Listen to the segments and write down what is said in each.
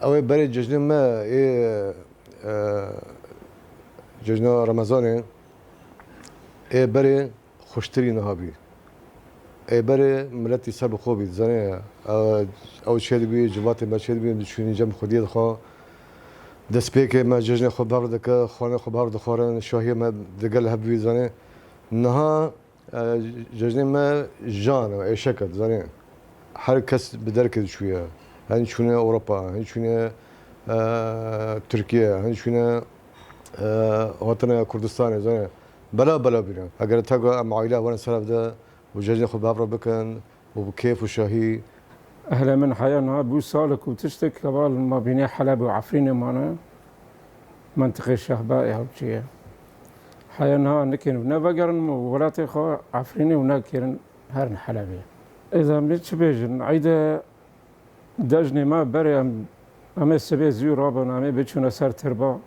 أو بري ججن ما إيه ججن رمضان إيه بري خوشتري نهابي إيه بري ملتي سب خوبي زاني أو شيء بي جماعة ما شيء بي شوني جم خديد خا دست بيك ما ججن خو باردك خانه خو بارد خورن شاهي ما دقل هبوي زاني نها ججن ما جان أو شكل زاني هر کس بدرک شویه هنچونه اروپا هنچونه ترکیه هنچونه وطن کردستان زنه بلا بیرن اگر تاگو ام عائله وانا سلف ده وجاجن خو بابرا بکن وبكيف وشاهي أهلا من حيانا بو سالك وتشتك قبل ما بين حلب وعفرين معنا منطقة الشهباء أو شيء حيانا نكين ونبقرن ولاتي خو عفرين ونكين هرن حلبي إذا مليتش بيجن عيدا دجني ما بري أم السبي زيو رابن أم بيتشونا سر تربا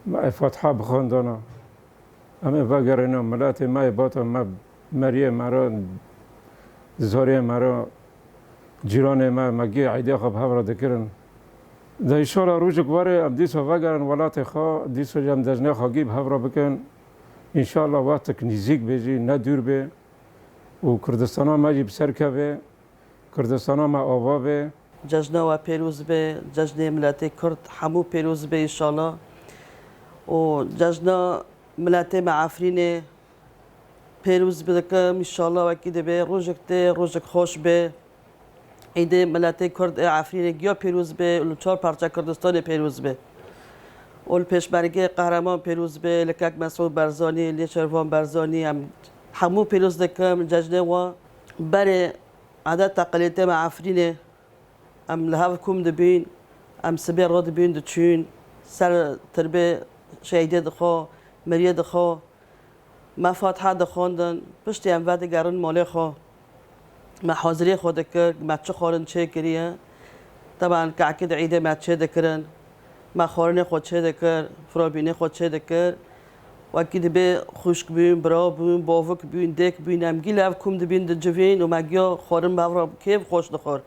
ما فتحة بخوندنا أم بقرنا ملاتي ما يباتا ما مريه مرا زهري مرا جيران ما مجي عيدا خب هبرا ذكرن ده إن شاء الله روجك واري أم ديسو بقرن ولاتي خا ديسو جم دجني خا جيب هبرا بكن إن شاء الله وقتك نزيك بيجي ندور بي وكردستان ما جيب سركبه كردستان ما آوابه جشن و پیروز به جشن ملت کرد همو پیروز به انشالله و جشن ملت معفرین پیروز بدکم انشالله و کی به روزک خوش به عید ملت کرد عفرین گیا پیروز به لچار پارچه کردستان پیروز به اول پیشمرگی قهرمان پیروز به لکک مسعود برزانی لیچروان برزانی همو پیروز دکم جشن و برای عادت تقلیت معفرینه ام لهاف کوم دبین ام سبی راد دبین دچین سر تربه شهیده دخو مریه دخو ما فاتحه دخوندن پشتی ام ود گرن ماله خو ما حاضری خود کرد ما چه خورن چه کریه طبعا کعکد عیده ما چه دکرن ما خورن خود چه دکر فرابینه خود چه دکر وقتی به خوشک بین برا بین باوک بین دک بین ام گیل اف کوم دبین دجوین و مگیا خورن باورا کیف خوش دخور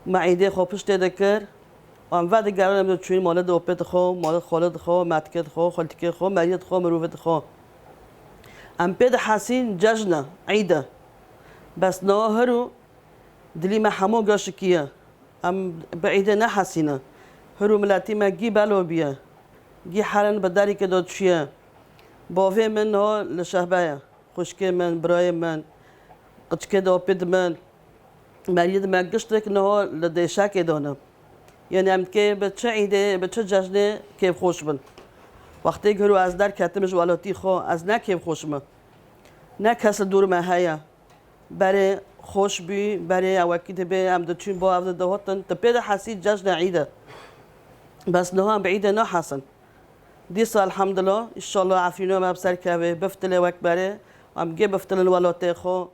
معیده خو پشت دکر ام ود گرم دچین مال دوپت خو مال خالد خو متکت خو خالتک خو مریت خو مروت خو ام پد حسین جشن عیده بس ناهرو دلی ما همو گاشکیه ام بعیده نه حسینه هرو ملتی ما گی بلو بیه گی حرن بداری که داد چیه باوی من ها لشهبه خوشکی من برای من قچکه دوپت من مرید ما گشتک نه لدیشک دانم یعنی ام که به چه عیده به چه جشنه کیف خوش بن وقتی که رو از در کتمش ولاتی خو از نه کیف خوش ما نه کس دور ما هیا برای خوش بی برای وقتی به ام دچین با افضل دهاتن تپید حسی جشن عیده بس نه هم بعیده نه حسن دیس الحمدلله ان شاء الله عفینو ما بسر که بفتله وقت بره ام گه بفتله ولاتی خو